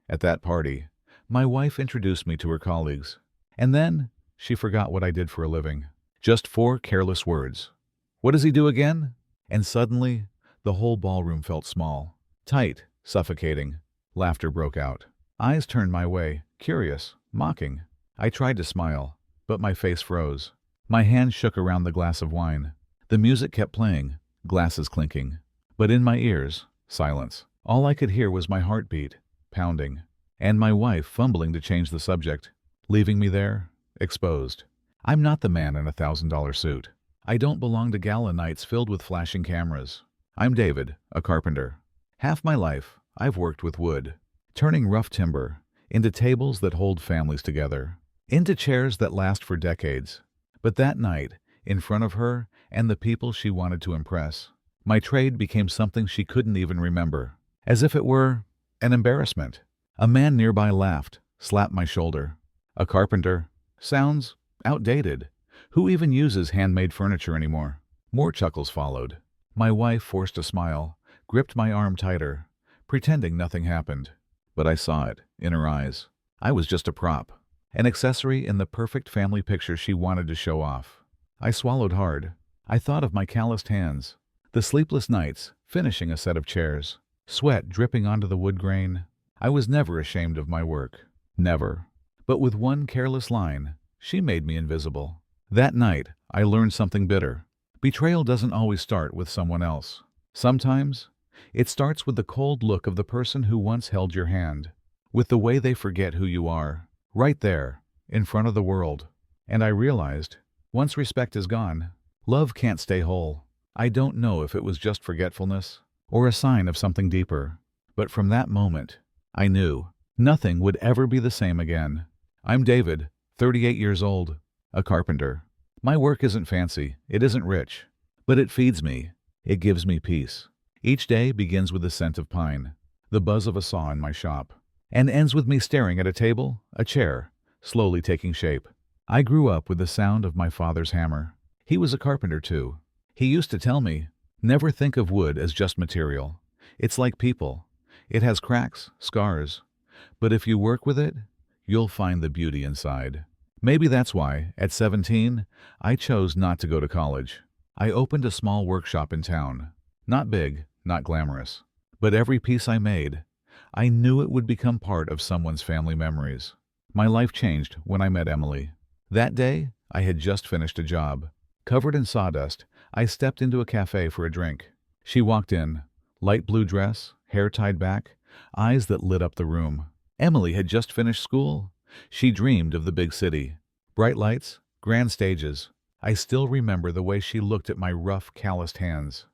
At that party, my wife introduced me to her colleagues. And then, she forgot what I did for a living. Just 4 careless words. "What does he do again?" And suddenly, the whole ballroom felt small, tight, suffocating. Laughter broke out. Eyes turned my way, curious, mocking. I tried to smile, but my face froze. My hand shook around the glass of wine. The music kept playing, glasses clinking. But in my ears, silence. All I could hear was my heartbeat, pounding, and my wife fumbling to change the subject, leaving me there, exposed. I'm not the man in a $1,000 suit. I don't belong to gala nights filled with flashing cameras. I'm David, a carpenter. Half my life, I've worked with wood, turning rough timber into tables that hold families together, into chairs that last for decades. But that night, in front of her and the people she wanted to impress, my trade became something she couldn't even remember, as if it were an embarrassment. A man nearby laughed, slapped my shoulder. A carpenter? Sounds outdated. Who even uses handmade furniture anymore? More chuckles followed. My wife forced a smile, gripped my arm tighter, pretending nothing happened. But I saw it in her eyes. I was just a prop, an accessory in the perfect family picture she wanted to show off. I swallowed hard. I thought of my calloused hands, the sleepless nights, finishing a set of chairs, sweat dripping onto the wood grain. I was never ashamed of my work. Never. But with one careless line, she made me invisible. That night, I learned something bitter. Betrayal doesn't always start with someone else. Sometimes, it starts with the cold look of the person who once held your hand, with the way they forget who you are, right there, in front of the world. And I realized, once respect is gone, love can't stay whole. I don't know if it was just forgetfulness or a sign of something deeper, but from that moment, I knew nothing would ever be the same again. I'm David, 38 years old, a carpenter. My work isn't fancy, it isn't rich, but it feeds me, it gives me peace. Each day begins with the scent of pine, the buzz of a saw in my shop, and ends with me staring at a table, a chair, slowly taking shape. I grew up with the sound of my father's hammer. He was a carpenter too. He used to tell me, never think of wood as just material. It's like people. It has cracks, scars, but if you work with it, you'll find the beauty inside. Maybe that's why, at 17, I chose not to go to college. I opened a small workshop in town. Not big, not glamorous, but every piece I made, I knew it would become part of someone's family memories. My life changed when I met Emily. That day, I had just finished a job. Covered in sawdust, I stepped into a cafe for a drink. She walked in, light blue dress, hair tied back, eyes that lit up the room. Emily had just finished school. She dreamed of the big city. Bright lights, grand stages. I still remember the way she looked at my rough, calloused hands,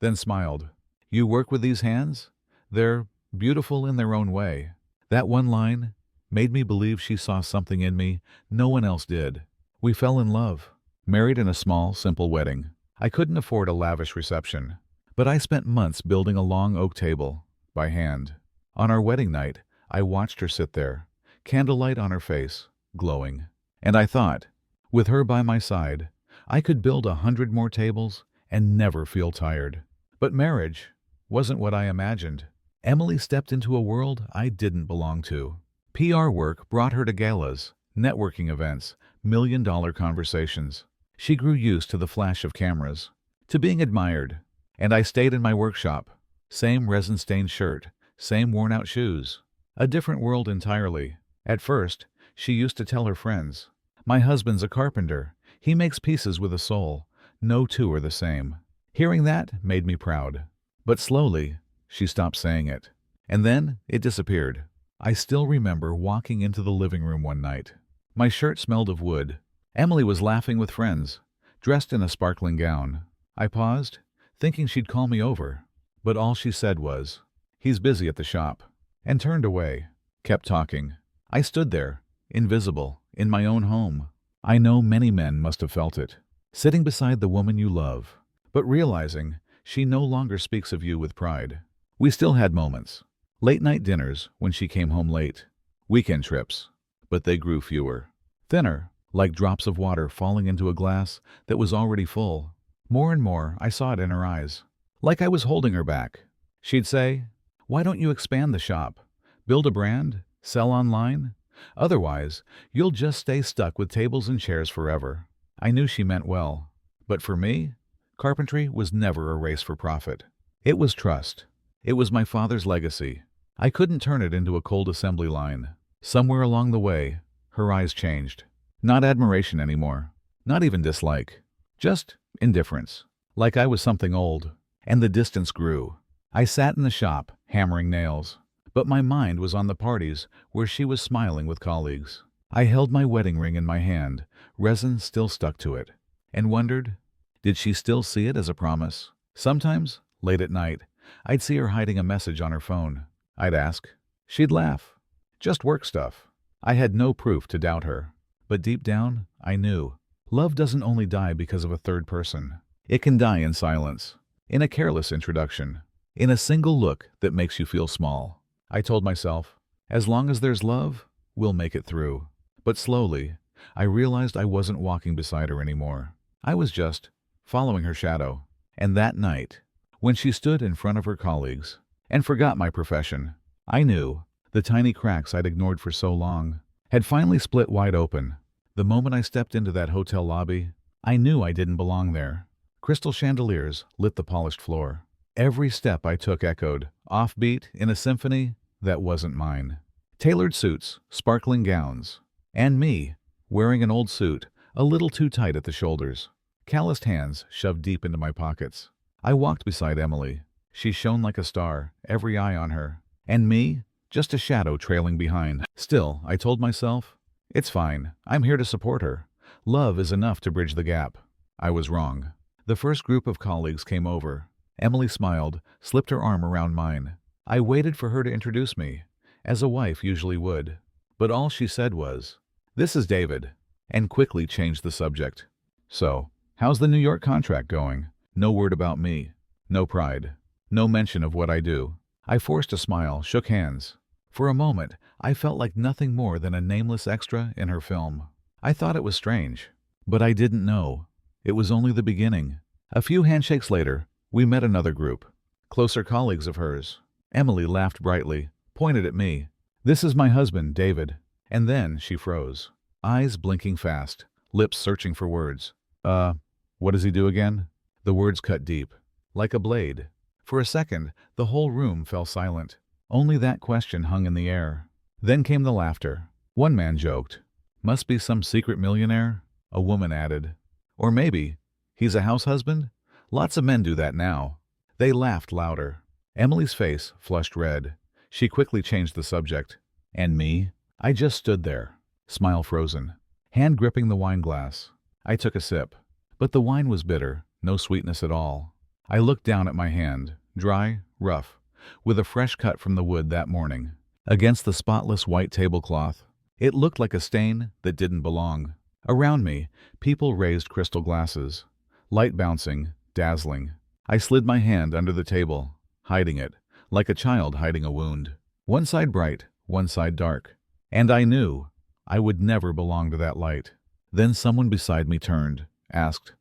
then smiled. "You work with these hands? They're beautiful in their own way." That one line made me believe she saw something in me no one else did. We fell in love, married in a small, simple wedding. I couldn't afford a lavish reception, but I spent months building a long oak table, by hand. On our wedding night, I watched her sit there, candlelight on her face, glowing. And I thought, with her by my side, I could build 100 more tables and never feel tired. But marriage wasn't what I imagined. Emily stepped into a world I didn't belong to. PR work brought her to galas, networking events, million-dollar conversations. She grew used to the flash of cameras, to being admired, and I stayed in my workshop. Same resin-stained shirt, same worn-out shoes. A different world entirely. At first, she used to tell her friends, "My husband's a carpenter. He makes pieces with a soul. No two are the same." Hearing that made me proud. But slowly, she stopped saying it. And then it disappeared. I still remember walking into the living room one night. My shirt smelled of wood. Emily was laughing with friends, dressed in a sparkling gown. I paused, thinking she'd call me over. But all she said was, "He's busy at the shop," and turned away, kept talking. I stood there, invisible, in my own home. I know many men must have felt it, sitting beside the woman you love, but realizing she no longer speaks of you with pride. We still had moments. Late-night dinners when she came home late. Weekend trips, but they grew fewer. Thinner, like drops of water falling into a glass that was already full. More and more, I saw it in her eyes. Like I was holding her back. She'd say, "Why don't you expand the shop? Build a brand? Sell online? Otherwise, you'll just stay stuck with tables and chairs forever. I knew she meant well. But for me, carpentry was never a race for profit. It was trust. It was my father's legacy. I couldn't turn it into a cold assembly line. Somewhere along the way, her eyes changed. Not admiration anymore. Not even dislike. Just indifference. Like I was something old. And the distance grew. I sat in the shop, hammering nails. But my mind was on the parties where she was smiling with colleagues. I held my wedding ring in my hand, resin still stuck to it, and wondered, did she still see it as a promise? Sometimes, late at night, I'd see her hiding a message on her phone. I'd ask. She'd laugh. Just work stuff. I had no proof to doubt her. But deep down, I knew. Love doesn't only die because of a third person. It can die in silence, in a careless introduction, in a single look that makes you feel small. I told myself, as long as there's love, we'll make it through. But slowly, I realized I wasn't walking beside her anymore. I was just following her shadow. And that night, when she stood in front of her colleagues and forgot my profession, I knew the tiny cracks I'd ignored for so long had finally split wide open. The moment I stepped into that hotel lobby, I knew I didn't belong there. Crystal chandeliers lit the polished floor. Every step I took echoed, offbeat, in a symphony that wasn't mine. Tailored suits, sparkling gowns, and me, wearing an old suit, a little too tight at the shoulders. Calloused hands shoved deep into my pockets. I walked beside Emily. She shone like a star, every eye on her. And me, just a shadow trailing behind. Still, I told myself, it's fine. I'm here to support her. Love is enough to bridge the gap. I was wrong. The first group of colleagues came over. Emily smiled, slipped her arm around mine. I waited for her to introduce me, as a wife usually would. But all she said was, "This is David," and quickly changed the subject. "So, how's the New York contract going?" No word about me. No pride. No mention of what I do. I forced a smile, shook hands. For a moment, I felt like nothing more than a nameless extra in her film. I thought it was strange. But I didn't know. It was only the beginning. A few handshakes later, we met another group. Closer colleagues of hers. Emily laughed brightly, pointed at me. "This is my husband, David." And then she froze. Eyes blinking fast, lips searching for words. What does he do again?" The words cut deep, like a blade. For a second, the whole room fell silent. Only that question hung in the air. Then came the laughter. One man joked, "Must be some secret millionaire." A woman added, "Or maybe, he's a house husband? Lots of men do that now." They laughed louder. Emily's face flushed red. She quickly changed the subject. And me? I just stood there, smile frozen, hand gripping the wine glass. I took a sip. But the wine was bitter, no sweetness at all. I looked down at my hand, dry, rough, with a fresh cut from the wood that morning. Against the spotless white tablecloth, it looked like a stain that didn't belong. Around me, people raised crystal glasses, light bouncing, dazzling. I slid my hand under the table, hiding it, like a child hiding a wound. One side bright, one side dark. And I knew I would never belong to that light. Then someone beside me turned, asked,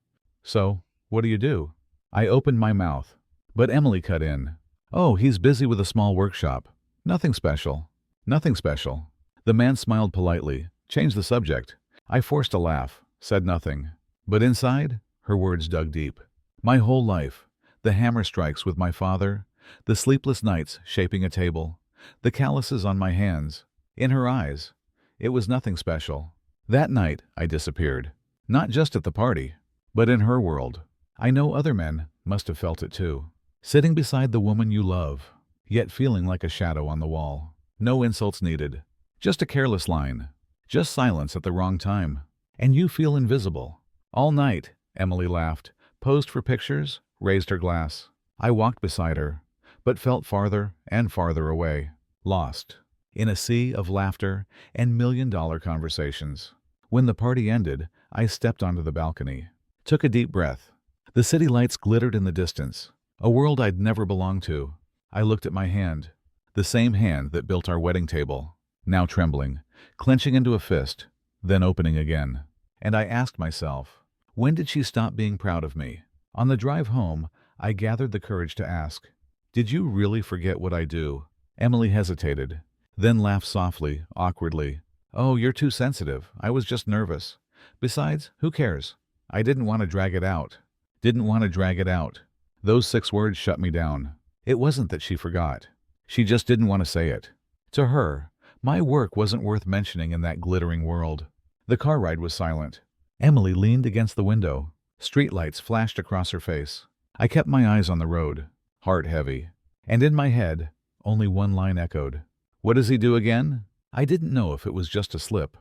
"So, what do you do?" I opened my mouth, but Emily cut in. "Oh, he's busy with a small workshop. Nothing special. Nothing special." The man smiled politely, changed the subject. I forced a laugh, said nothing. But inside, her words dug deep. My whole life, the hammer strikes with my father, the sleepless nights shaping a table, the calluses on my hands. In her eyes, it was nothing special. That night, I disappeared. Not just at the party, but in her world. I know other men must have felt it too. Sitting beside the woman you love, yet feeling like a shadow on the wall. No insults needed. Just a careless line. Just silence at the wrong time. And you feel invisible. All night, Emily laughed, posed for pictures, raised her glass. I walked beside her, but felt farther and farther away. Lost. In a sea of laughter and million-dollar conversations. When the party ended, I stepped onto the balcony. Took a deep breath. The city lights glittered in the distance. A world I'd never belonged to. I looked at my hand. The same hand that built our wedding table. Now trembling, clenching into a fist, then opening again. And I asked myself, when did she stop being proud of me? On the drive home, I gathered the courage to ask, "Did you really forget what I do?" Emily hesitated. then laughed softly, awkwardly. "Oh, you're too sensitive. I was just nervous. Besides, who cares? I didn't want to drag it out. Didn't want to drag it out." Those 6 words shut me down. It wasn't that she forgot. She just didn't want to say it. To her, my work wasn't worth mentioning in that glittering world. The car ride was silent. Emily leaned against the window. Streetlights flashed across her face. I kept my eyes on the road, heart heavy. And in my head, only one line echoed. What does he do again? I didn't know if it was just a slip,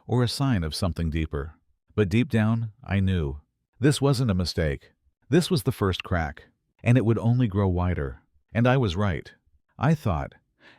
or a sign of something deeper. But deep down, I knew. This wasn't a mistake. This was the first crack, and it would only grow wider. And I was right. I thought,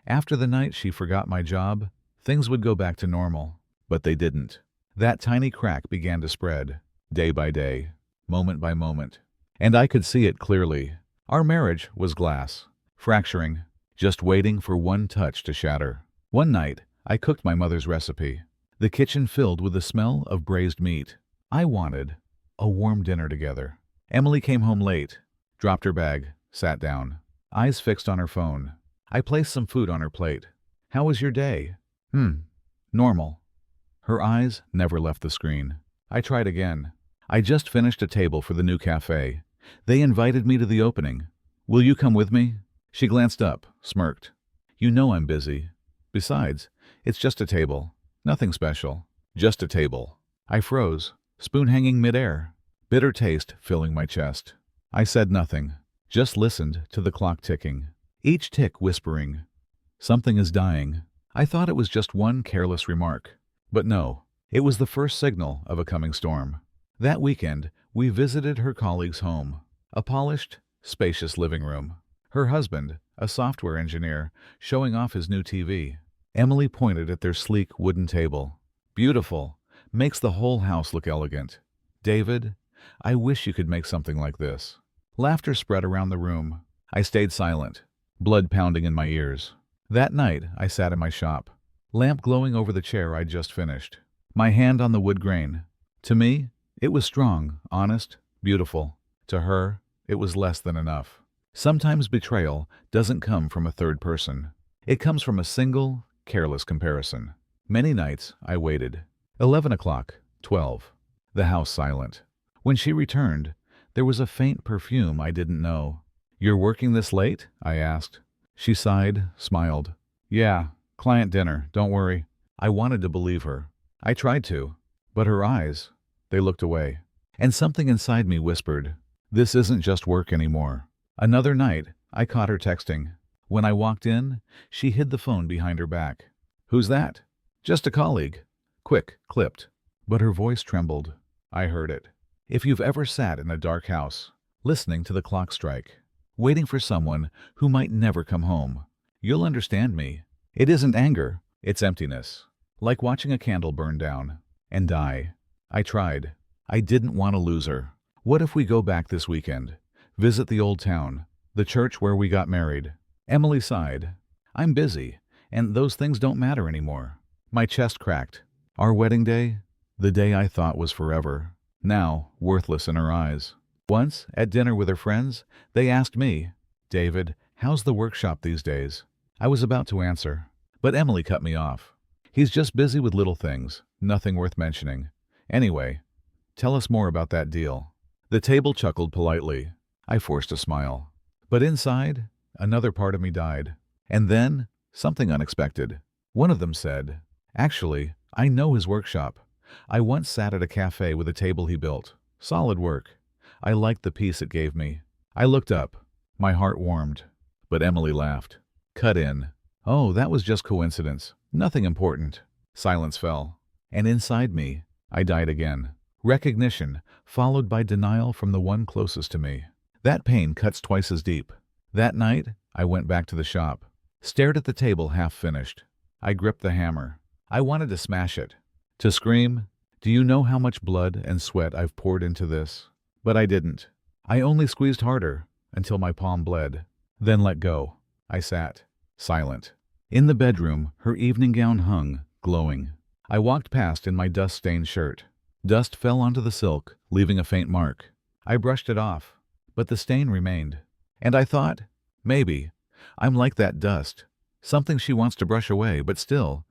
after the night she forgot my job, things would go back to normal. But they didn't. That tiny crack began to spread, day by day, moment by moment. And I could see it clearly. Our marriage was glass, fracturing, just waiting for one touch to shatter. One night, I cooked my mother's recipe. The kitchen filled with the smell of braised meat. I wanted a warm dinner together. Emily came home late, dropped her bag, sat down, eyes fixed on her phone. I placed some food on her plate. How was your day? Normal. Her eyes never left the screen. I tried again. I just finished a table for the new cafe. They invited me to the opening. Will you come with me? She glanced up, smirked. You know I'm busy. Besides, it's just a table. Nothing special. Just a table. I froze, spoon hanging midair, bitter taste filling my chest. I said nothing, just listened to the clock ticking, each tick whispering, something is dying. I thought it was just one careless remark. But no, it was the first signal of a coming storm. That weekend, we visited her colleague's home, a polished, spacious living room. Her husband, a software engineer, showing off his new TV. Emily pointed at their sleek wooden table. Beautiful, makes the whole house look elegant. David, I wish you could make something like this. Laughter spread around the room. I stayed silent, blood pounding in my ears. That night, I sat in my shop, lamp glowing over the chair I'd just finished, my hand on the wood grain. To me, it was strong, honest, beautiful. To her, it was less than enough. Sometimes betrayal doesn't come from a third person. It comes from a single, careless comparison. Many nights, I waited. 11 o'clock, 12. The house silent. When she returned, there was a faint perfume I didn't know. You're working this late? I asked. She sighed, smiled. Yeah, client dinner, don't worry. I wanted to believe her. I tried to. But her eyes, they looked away. And something inside me whispered, this isn't just work anymore. Another night, I caught her texting. When I walked in, she hid the phone behind her back. Who's that? Just a colleague. Quick, clipped. But her voice trembled. I heard it. If you've ever sat in a dark house, listening to the clock strike, waiting for someone who might never come home, you'll understand me. It isn't anger, it's emptiness. Like watching a candle burn down and die. I tried. I didn't want to lose her. What if we go back this weekend? Visit the old town, the church where we got married. Emily sighed. I'm busy, and those things don't matter anymore. My chest cracked. Our wedding day, the day I thought was forever, now worthless in her eyes. Once, at dinner with her friends, they asked me, David, how's the workshop these days? I was about to answer, but Emily cut me off. He's just busy with little things, nothing worth mentioning. Anyway, tell us more about that deal. The table chuckled politely. I forced a smile. But inside, another part of me died. And then, something unexpected. One of them said, actually, I know his workshop. I once sat at a cafe with a table he built. Solid work. I liked the peace it gave me. I looked up. My heart warmed. But Emily laughed. Cut in. Oh, that was just coincidence. Nothing important. Silence fell. And inside me, I died again. Recognition, followed by denial from the one closest to me. That pain cuts twice as deep. That night, I went back to the shop. Stared at the table half finished. I gripped the hammer. I wanted to smash it. To scream, do you know how much blood and sweat I've poured into this? But I didn't. I only squeezed harder, until my palm bled. Then let go. I sat, silent. In the bedroom, her evening gown hung, glowing. I walked past in my dust-stained shirt. Dust fell onto the silk, leaving a faint mark. I brushed it off, but the stain remained. And I thought, maybe, I'm like that dust, Something she wants to brush away, but still,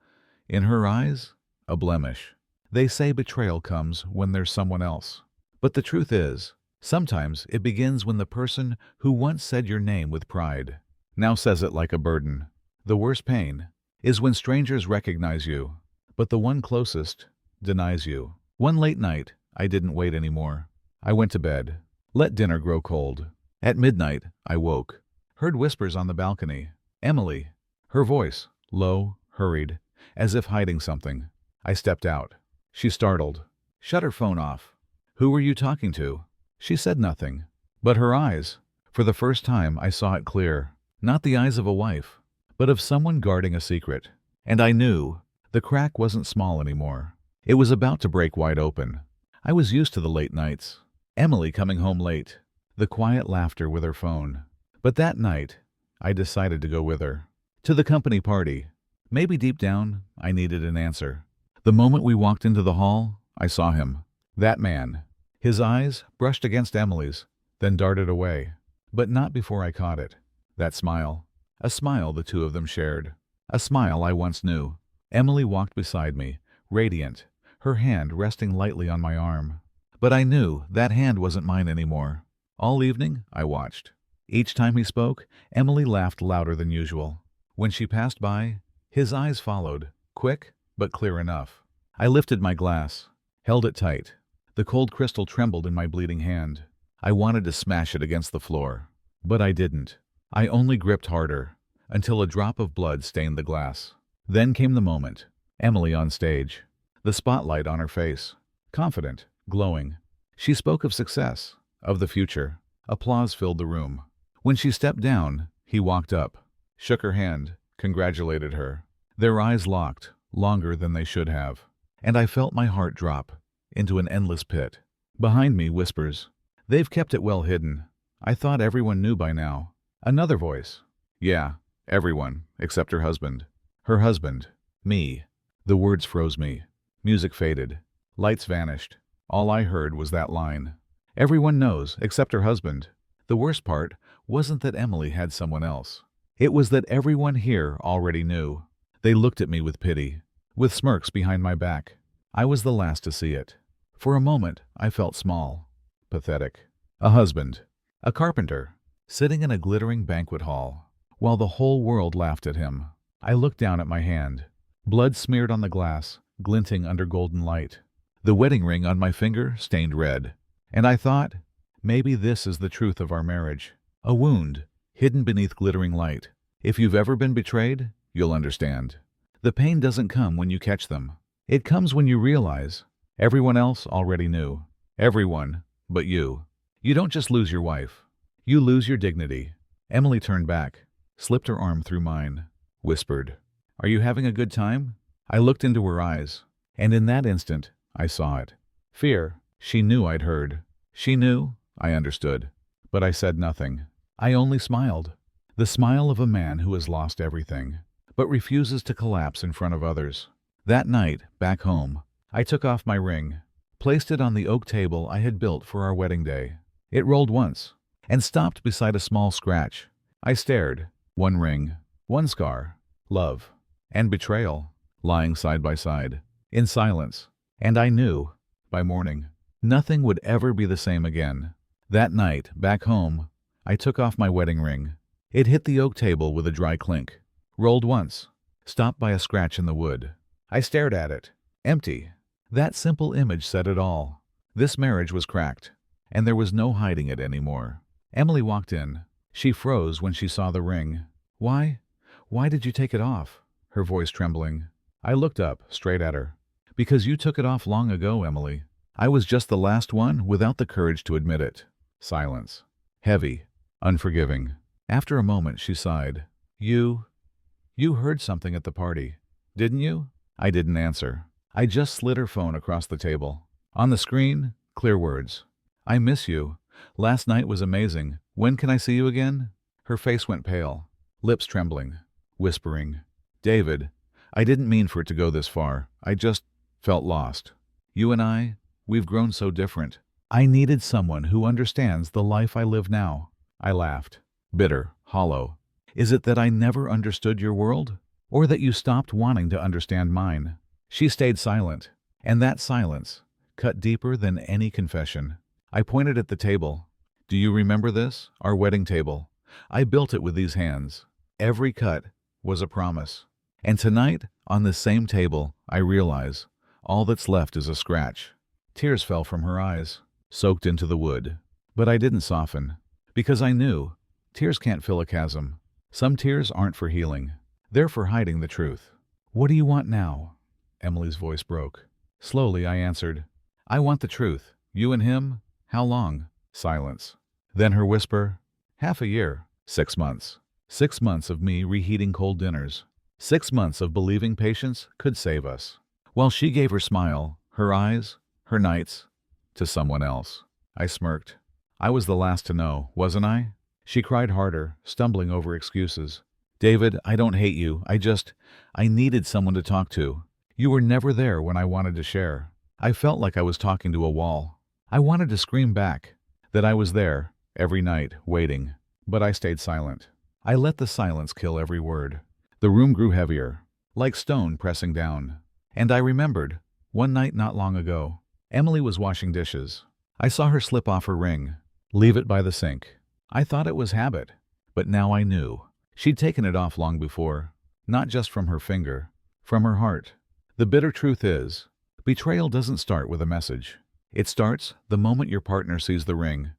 in her eyes, a blemish. They say betrayal comes when there's someone else. But the truth is, sometimes it begins when the person who once said your name with pride now says it like a burden. The worst pain is when strangers recognize you, but the one closest denies you. One late night, I didn't wait anymore. I went to bed, let dinner grow cold. At midnight, I woke, heard whispers on the balcony. Emily. Her voice, low, hurried, as if hiding something. I stepped out. She startled. Shut her phone off. Who were you talking to? She said nothing. But her eyes, for the first time I saw it clear. Not the eyes of a wife, but of someone guarding a secret. And I knew the crack wasn't small anymore. It was about to break wide open. I was used to the late nights. Emily coming home late. The quiet laughter with her phone. But that night, I decided to go with her. To the company party. Maybe deep down, I needed an answer. The moment we walked into the hall, I saw him. That man. His eyes brushed against Emily's, then darted away. But not before I caught it. That smile. A smile the two of them shared. A smile I once knew. Emily walked beside me, radiant, her hand resting lightly on my arm. But I knew that hand wasn't mine anymore. All evening, I watched. Each time he spoke, Emily laughed louder than usual. When she passed by, his eyes followed, quick but clear enough. I lifted my glass, held it tight. The cold crystal trembled in my bleeding hand. I wanted to smash it against the floor, but I didn't. I only gripped harder, until a drop of blood stained the glass. Then came the moment. Emily on stage, the spotlight on her face, confident, glowing. She spoke of success, of the future. Applause filled the room. When she stepped down, he walked up, shook her hand, congratulated her. Their eyes locked, longer than they should have, and I felt my heart drop into an endless pit. Behind me, whispers. They've kept it well hidden. I thought everyone knew by now. Another voice. Yeah, everyone, except her husband. Her husband. Me. The words froze me. Music faded. Lights vanished. All I heard was that line. Everyone knows, except her husband. The worst part wasn't that Emily had someone else. It was that everyone here already knew. They looked at me with pity, with smirks behind my back. I was the last to see it. For a moment, I felt small, pathetic. A husband, a carpenter, sitting in a glittering banquet hall, while the whole world laughed at him. I looked down at my hand, blood smeared on the glass, glinting under golden light. The wedding ring on my finger stained red. And I thought, maybe this is the truth of our marriage. A wound, hidden beneath glittering light. If you've ever been betrayed, you'll understand. The pain doesn't come when you catch them. It comes when you realize everyone else already knew. Everyone but you. You don't just lose your wife. You lose your dignity. Emily turned back, slipped her arm through mine, whispered, "Are you having a good time?" I looked into her eyes, and in that instant, I saw it. Fear. She knew I'd heard. She knew I understood. But I said nothing. I only smiled. The smile of a man who has lost everything, but refuses to collapse in front of others. That night, back home, I took off my ring, placed it on the oak table I had built for our wedding day. It rolled once, and stopped beside a small scratch. I stared. One ring, one scar, love, and betrayal, lying side by side, in silence. And I knew, by morning, nothing would ever be the same again. That night, back home, I took off my wedding ring. It hit the oak table with a dry clink, rolled once, stopped by a scratch in the wood. I stared at it, empty. That simple image said it all. This marriage was cracked, and there was no hiding it anymore. Emily walked in. She froze when she saw the ring. Why did you take it off?" Her voice trembling. I looked up, straight at her. "Because you took it off long ago, Emily. I was just the last one without the courage to admit it." Silence. Heavy, unforgiving. After a moment, she sighed. You heard something at the party, didn't you?" I didn't answer. I just slid her phone across the table. On the screen, clear words. "I miss you. Last night was amazing. When can I see you again?" Her face went pale, lips trembling, whispering, "David, I didn't mean for it to go this far. I just felt lost. You and we've grown so different. I needed someone who understands the life I live now." I laughed, bitter, hollow. Is it that I never understood your world? Or that you stopped wanting to understand mine? She stayed silent, and that silence cut deeper than any confession. I pointed at the table. Do you remember this? Our wedding table. I built it with these hands. Every cut was a promise. And tonight, on this same table, I realize all that's left is a scratch. Tears fell from her eyes, soaked into the wood. But I didn't soften, because I knew tears can't fill a chasm. Some tears aren't for healing. They're for hiding the truth. What do you want now? Emily's voice broke. Slowly, I answered, I want the truth. You and him? How long? Silence. Then her whisper, half a year, 6 months. 6 months of me reheating cold dinners. 6 months of believing patience could save us. While she gave her smile, her eyes, her nights, to someone else. I smirked. I was the last to know, wasn't I? She cried harder, stumbling over excuses. David, I don't hate you. I needed someone to talk to. You were never there when I wanted to share. I felt like I was talking to a wall. I wanted to scream back that I was there every night, waiting. But I stayed silent. I let the silence kill every word. The room grew heavier, like stone pressing down. And I remembered, one night not long ago, Emily was washing dishes. I saw her slip off her ring, leave it by the sink. I thought it was habit, but now I knew. She'd taken it off long before, not just from her finger, from her heart. The bitter truth is, betrayal doesn't start with a message. It starts the moment your partner sees the ring,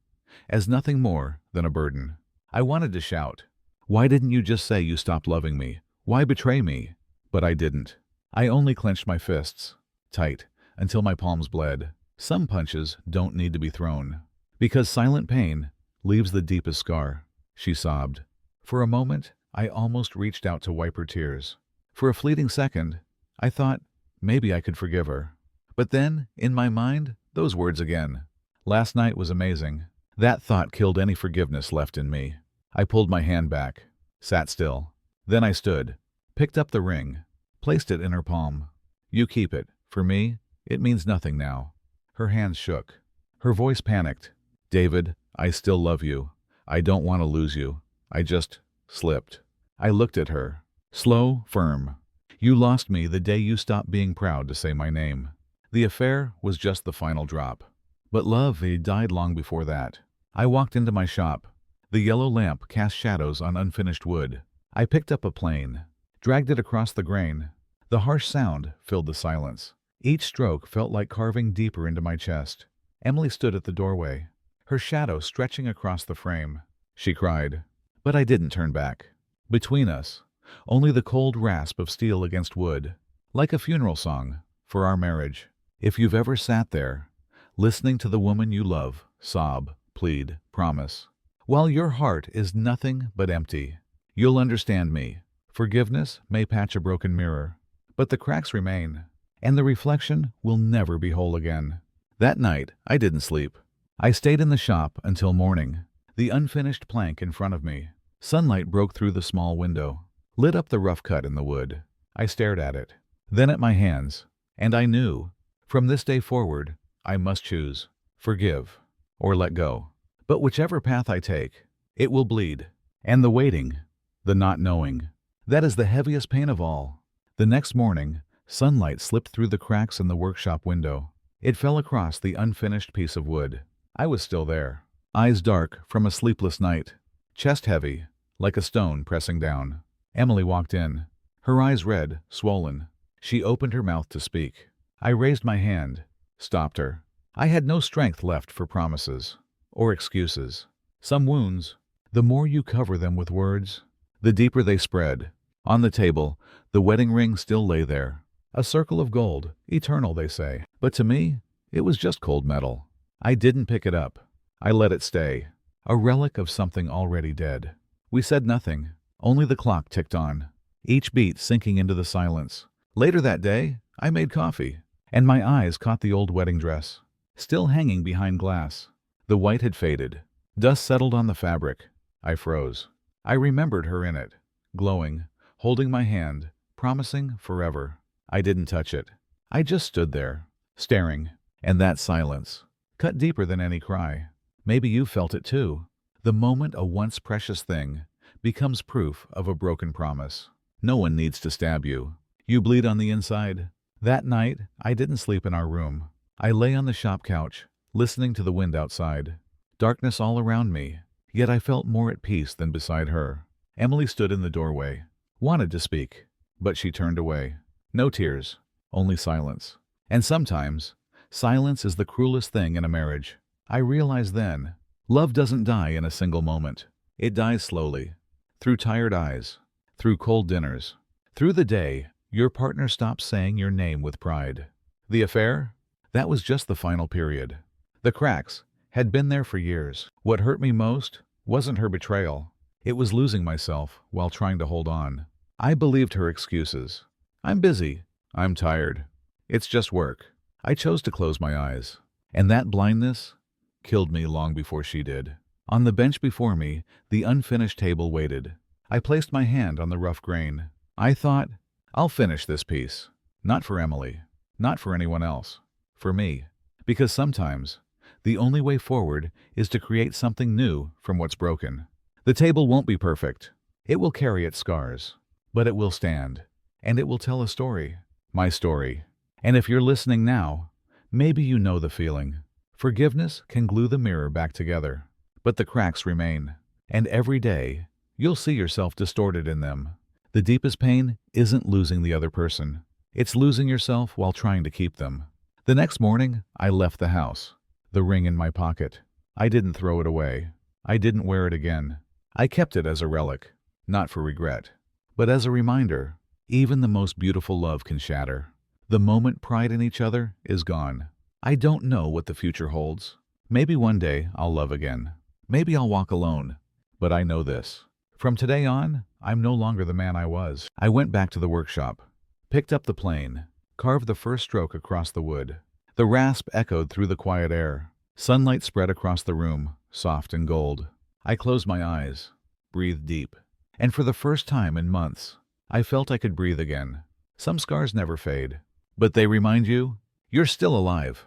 as nothing more than a burden. I wanted to shout, why didn't you just say you stopped loving me? Why betray me? But I didn't. I only clenched my fists, tight, until my palms bled. Some punches don't need to be thrown, because silent pain leaves the deepest scar. She sobbed. For a moment, I almost reached out to wipe her tears. For a fleeting second, I thought maybe I could forgive her. But then, in my mind, those words again. Last night was amazing. That thought killed any forgiveness left in me. I pulled my hand back, sat still. Then I stood, picked up the ring, placed it in her palm. You keep it. For me, it means nothing now. Her hands shook. Her voice panicked. David, I still love you. I don't want to lose you. I just slipped. I looked at her. Slow, firm. You lost me the day you stopped being proud to say my name. The affair was just the final drop. But love had died long before that. I walked into my shop. The yellow lamp cast shadows on unfinished wood. I picked up a plane, dragged it across the grain. The harsh sound filled the silence. Each stroke felt like carving deeper into my chest. Emily stood at the doorway, her shadow stretching across the frame. She cried, but I didn't turn back. Between us, only the cold rasp of steel against wood, like a funeral song for our marriage. If you've ever sat there, listening to the woman you love sob, plead, promise, while your heart is nothing but empty, you'll understand me. Forgiveness may patch a broken mirror, but the cracks remain, and the reflection will never be whole again. That night, I didn't sleep. I stayed in the shop until morning, the unfinished plank in front of me. Sunlight broke through the small window, lit up the rough cut in the wood. I stared at it, then at my hands, and I knew, from this day forward, I must choose, forgive, or let go. But whichever path I take, it will bleed. And the waiting, the not knowing, that is the heaviest pain of all. The next morning, sunlight slipped through the cracks in the workshop window. It fell across the unfinished piece of wood. I was still there, eyes dark from a sleepless night, chest heavy, like a stone pressing down. Emily walked in, her eyes red, swollen. She opened her mouth to speak. I raised my hand, stopped her. I had no strength left for promises or excuses. Some wounds, the more you cover them with words, the deeper they spread. On the table, the wedding ring still lay there. A circle of gold, eternal, they say. But to me, it was just cold metal. I didn't pick it up. I let it stay, a relic of something already dead. We said nothing. Only the clock ticked on, each beat sinking into the silence. Later that day, I made coffee, and my eyes caught the old wedding dress, still hanging behind glass. The white had faded. Dust settled on the fabric. I froze. I remembered her in it, glowing, holding my hand, promising forever. I didn't touch it. I just stood there, staring, and that silence cut deeper than any cry. Maybe you felt it too. The moment a once precious thing becomes proof of a broken promise. No one needs to stab you. You bleed on the inside. That night, I didn't sleep in our room. I lay on the shop couch, listening to the wind outside. Darkness all around me, yet I felt more at peace than beside her. Emily stood in the doorway, wanted to speak, but she turned away. No tears, only silence. And sometimes, silence is the cruelest thing in a marriage. I realized then, love doesn't die in a single moment. It dies slowly, through tired eyes, through cold dinners, through the day your partner stops saying your name with pride. The affair? That was just the final period. The cracks had been there for years. What hurt me most wasn't her betrayal. It was losing myself while trying to hold on. I believed her excuses. I'm busy. I'm tired. It's just work. I chose to close my eyes. And that blindness killed me long before she did. On the bench before me, the unfinished table waited. I placed my hand on the rough grain. I thought, I'll finish this piece. Not for Emily. Not for anyone else. For me. Because sometimes, the only way forward is to create something new from what's broken. The table won't be perfect. It will carry its scars. But it will stand. And it will tell a story. My story. And if you're listening now, maybe you know the feeling. Forgiveness can glue the mirror back together. But the cracks remain. And every day, you'll see yourself distorted in them. The deepest pain isn't losing the other person. It's losing yourself while trying to keep them. The next morning, I left the house. The ring in my pocket. I didn't throw it away. I didn't wear it again. I kept it as a relic, not for regret, but as a reminder. Even the most beautiful love can shatter. The moment pride in each other is gone. I don't know what the future holds. Maybe one day I'll love again. Maybe I'll walk alone. But I know this. From today on, I'm no longer the man I was. I went back to the workshop, picked up the plane, carved the first stroke across the wood. The rasp echoed through the quiet air. Sunlight spread across the room, soft and gold. I closed my eyes, breathed deep, and for the first time in months, I felt I could breathe again. Some scars never fade, but they remind you, you're still alive.